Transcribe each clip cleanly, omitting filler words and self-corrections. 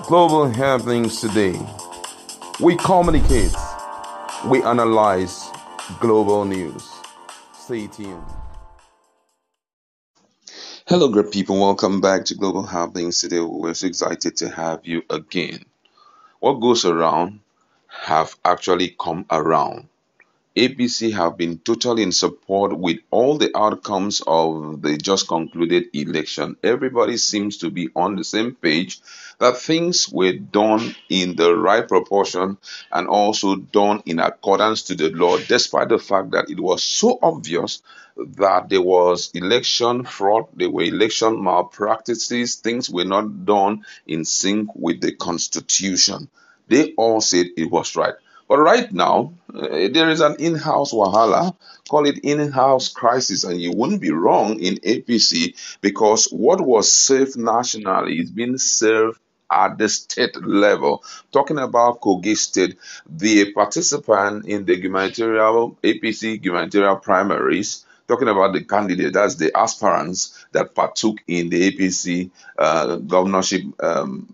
Global happenings today. We communicate, we analyze global news. Stay tuned. Hello, great people. Welcome back to Global Happenings today. We're so excited to have you again. What goes around have actually come around. APC have been totally in support with all the outcomes of the just concluded election. Everybody seems to be on the same page that things were done in the right proportion and also done in accordance to the law, despite the fact that it was so obvious that there was election fraud, there were election malpractices, things were not done in sync with the constitution. They all said it was right. But right now, there is an in-house wahala, call it in-house crisis, and you wouldn't be wrong in APC because what was served nationally is being served at the state level. Talking about Kogi State, the participant in the gubernatorial APC gubernatorial primaries, talking about the candidate, that's the aspirants that partook in the APC governorship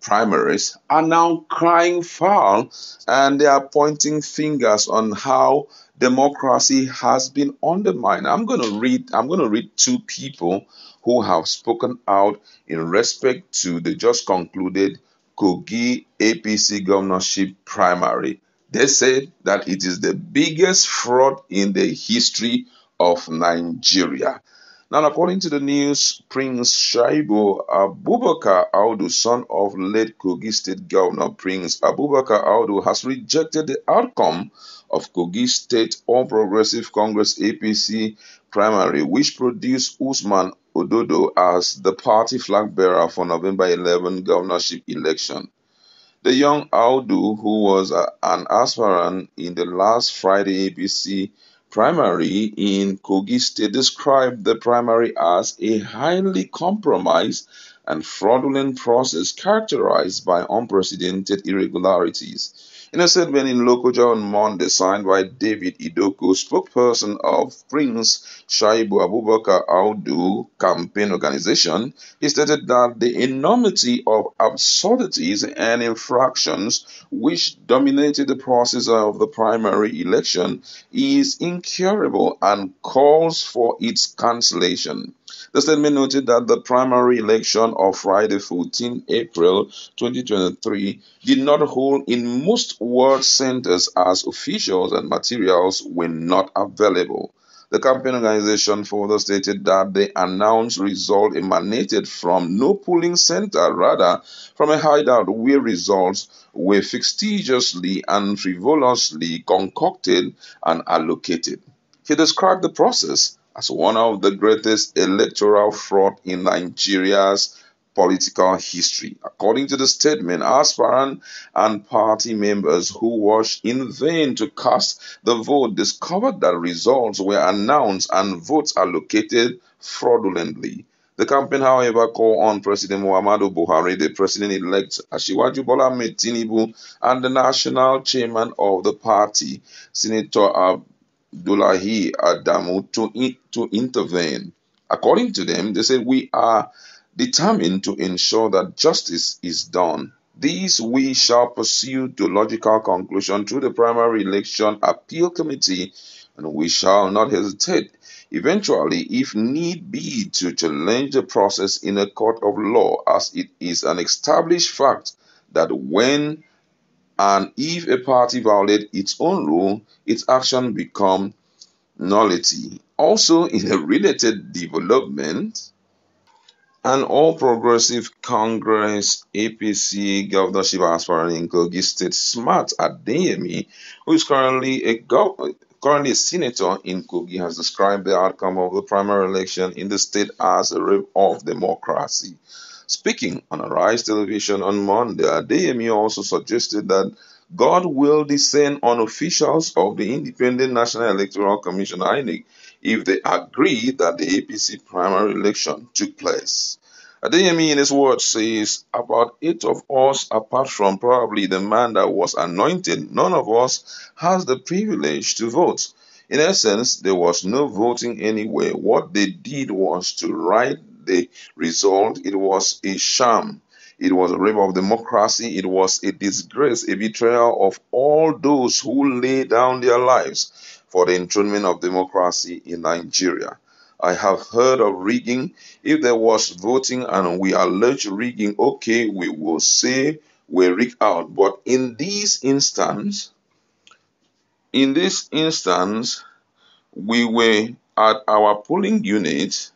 primaries, are now crying foul and they are pointing fingers on how democracy has been undermined. I'm going to read two people who have spoken out in respect to the just concluded Kogi APC governorship primary. They said that it is the biggest fraud in the history of Nigeria. Now, according to the news, Prince Shaibu Abubakar Audu, son of late Kogi State Governor Prince Abubakar Audu, has rejected the outcome of Kogi State All Progressive Congress APC primary, which produced Usman Ododo as the party flag bearer for November 11 governorship election. The young Audu, who was an aspirant in the last Friday APC primary in Kogi State, described the primary as a highly compromised and fraudulent process characterized by unprecedented irregularities. In a statement in Lokoja on Monday, signed by David Idoko, spokesperson of Prince Shaibu Abubakar Audu campaign organization, he stated that the enormity of absurdities and infractions which dominated the process of the primary election is incurable and calls for its cancellation. The statement noted that the primary election of Friday, 14 April 2023, did not hold in most ward centers as officials and materials were not available. The campaign organization further stated that the announced result emanated from no polling center, rather from a hideout where results were fictitiously and frivolously concocted and allocated. He described the process as one of the greatest electoral fraud in Nigeria's political history. According to the statement, aspirant and party members who watched in vain to cast the vote discovered that results were announced and votes allocated fraudulently. The campaign, however, called on President Muhammadu Buhari, the president-elect Asiwaju Bola Ahmed Tinubu, and the national chairman of the party, Senator Abdullahi Adamu, to intervene. According to them, they said, "We are determined to ensure that justice is done. These we shall pursue to logical conclusion through the primary election appeal committee, and we shall not hesitate, eventually, if need be, to challenge the process in a court of law, as it is an established fact that when and if a party violates its own rule, its action become nullity." Also, in a related development, an All Progressive Congress APC governorship aspirant in Kogi State, Smart Adeyemi, who is currently a senator in Kogi, has described the outcome of the primary election in the state as a rape of democracy. Speaking on Arise Television on Monday, Adeyemi also suggested that God will descend on officials of the Independent National Electoral Commission (INEC) if they agree that the APC primary election took place. Adeyemi, in his words, says, "About 8 of us, apart from probably the man that was anointed, none of us has the privilege to vote. In essence, there was no voting anywhere. What they did was to write the result. It was a sham. It was a rape of democracy. It was a disgrace, a betrayal of all those who laid down their lives for the enthronement of democracy in Nigeria. I have heard of rigging. If there was voting and we allege rigging, okay, we will say we rigged out. But in this instance, we were at our polling unit.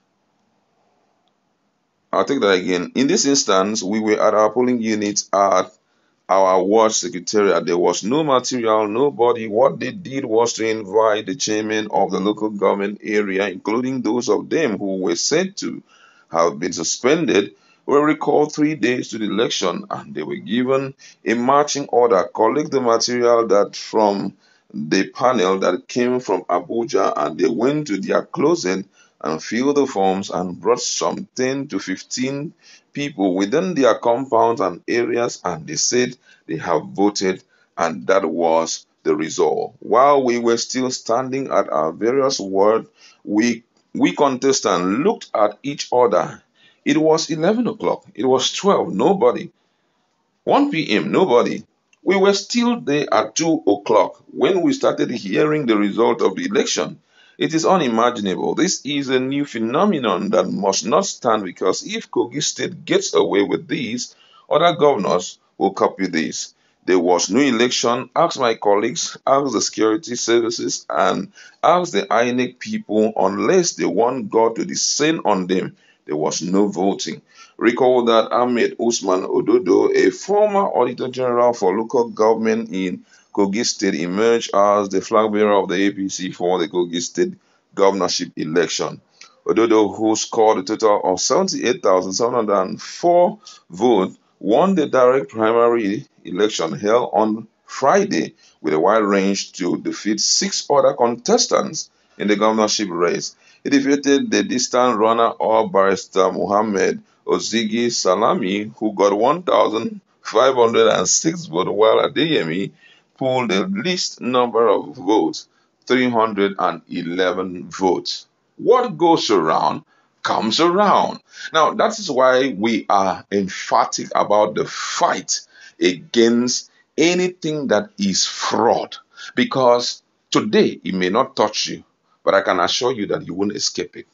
I'll take that again. In this instance, we were at our polling unit at our ward secretariat. There was no material, nobody. What they did was to invite the chairman of the local government area, including those of them who were said to have been suspended, were recalled 3 days to the election, and they were given a marching order. Collect the material that from the panel that came from Abuja, and they went to their closet and filled the forms and brought some 10 to 15 people within their compounds and areas, and they said they have voted, and that was the result. While we were still standing at our various wards, we contestants looked at each other. It was 11 o'clock. It was 12. Nobody. 1 p.m. Nobody. We were still there at 2 o'clock when we started hearing the result of the election. It is unimaginable. This is a new phenomenon that must not stand, because if Kogi State gets away with this, other governors will copy this. There was no election. Ask my colleagues, ask the security services, and ask the INEC people. Unless they want God to descend on them, there was no voting. Recall that Ahmed Usman Ododo, a former Auditor General for local government in Kogi State, emerged as the flag bearer of the APC for the Kogi State governorship election. Ododo, who scored a total of 78,704 votes, won the direct primary election held on Friday with a wide range to defeat 6 other contestants in the governorship race. He defeated the distant runner-up Barrister Muhammad Ozigi Salami, who got 1,506 votes, while Adeyemi pulled the least number of votes, 311 votes. What goes around comes around. Now, that is why we are emphatic about the fight against anything that is fraud. Because today it may not touch you, but I can assure you that you won't escape it.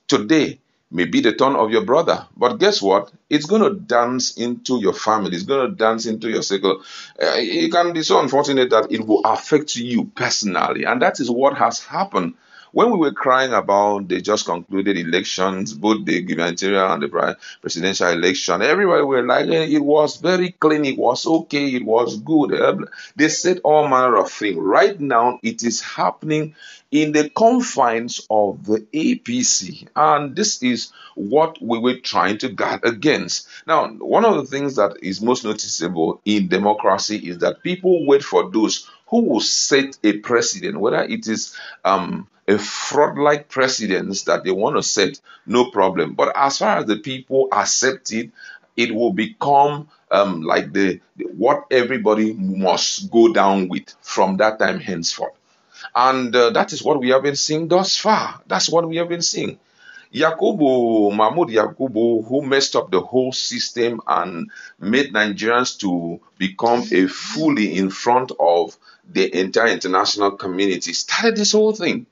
Today may be the turn of your brother, but guess what? It's going to dance into your family. It's going to dance into your circle. It can be so unfortunate that it will affect you personally, and that is what has happened. When we were crying about the just concluded elections, both the gubernatorial and the presidential election, everybody were like, it was very clean, it was okay, it was good. They said all manner of things. Right now, it is happening in the confines of the APC, and this is what we were trying to guard against. Now, one of the things that is most noticeable in democracy is that people wait for those who will set a precedent, whether it is a fraud-like precedence that they want to set, no problem. But as far as the people accept it, it will become like what everybody must go down with from that time henceforth. And that is what we have been seeing thus far. That's what we have been seeing. Mahmoud Yakubu, who messed up the whole system and made Nigerians to become a fully in front of the entire international community, started this whole thing.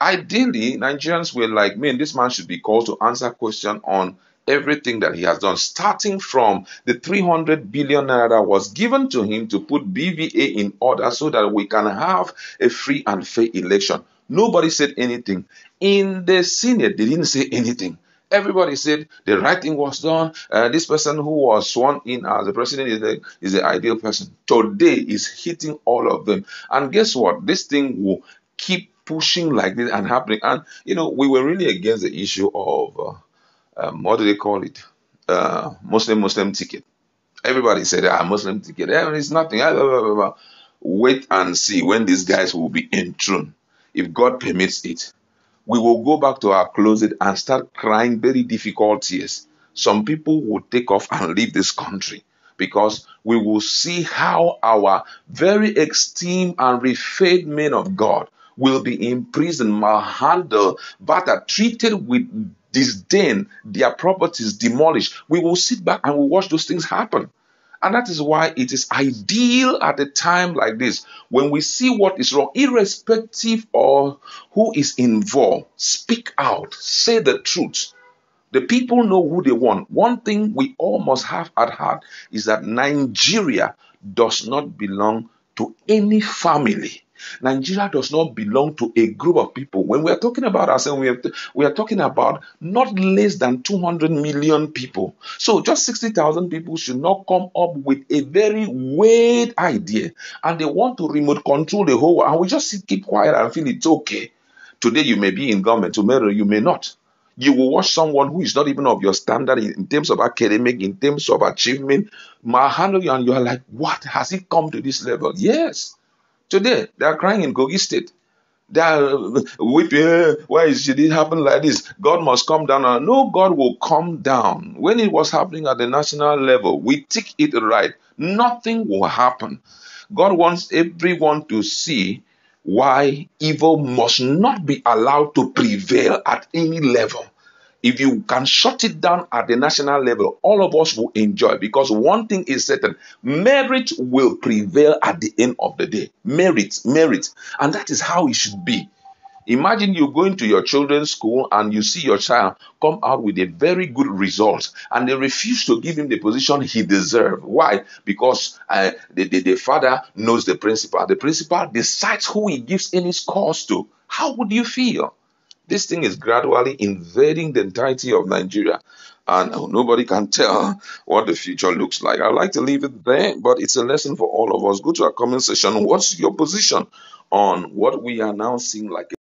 Ideally, Nigerians were like, man, this man should be called to answer question on everything that he has done, starting from the 300 billion naira that was given to him to put BVA in order so that we can have a free and fair election. Nobody said anything. In the Senate, they didn't say anything. Everybody said the right thing was done. This person who was sworn in as the president is the ideal person. Today is hitting all of them. And guess what? This thing will keep pushing like this and happening. And, we were really against the issue of, what do they call it? Muslim ticket. Everybody said, Muslim ticket. It's nothing. Wait and see when these guys will be enthroned. If God permits it, we will go back to our closet and start crying very difficult tears. Some people will take off and leave this country because we will see how our very esteemed and revered men of God will be imprisoned, malhandled, battered, treated with disdain, their properties demolished. We will sit back and we watch those things happen. And that is why it is ideal at a time like this, when we see what is wrong, irrespective of who is involved, speak out, say the truth. The people know who they want. One thing we all must have at heart is that Nigeria does not belong to any family. Nigeria does not belong to a group of people. When we are talking about ourselves, we are talking about not less than 200 million people. So just 60,000 people should not come up with a very weird idea and they want to remote control the whole world. And we just keep quiet and feel it's okay. Today you may be in government, tomorrow you may not. You will watch someone who is not even of your standard in terms of academic, in terms of achievement, might handle you, and you are like, what? Has it come to this level? Yes. Today, they are crying in Kogi State. They are weeping. Why did it happen like this? God must come down. No, God will come down. When it was happening at the national level, we take it right. Nothing will happen. God wants everyone to see why evil must not be allowed to prevail at any level. If you can shut it down at the national level, all of us will enjoy, because one thing is certain: merit will prevail at the end of the day. Merit, merit. And that is how it should be. Imagine you going to your children's school and you see your child come out with a very good result and they refuse to give him the position he deserves. Why? Because the father knows the principal. The principal decides who he gives any scores to. How would you feel? This thing is gradually invading the entirety of Nigeria, and nobody can tell what the future looks like. I'd like to leave it there, but it's a lesson for all of us. Go to our comment section. What's your position on what we are now seeing like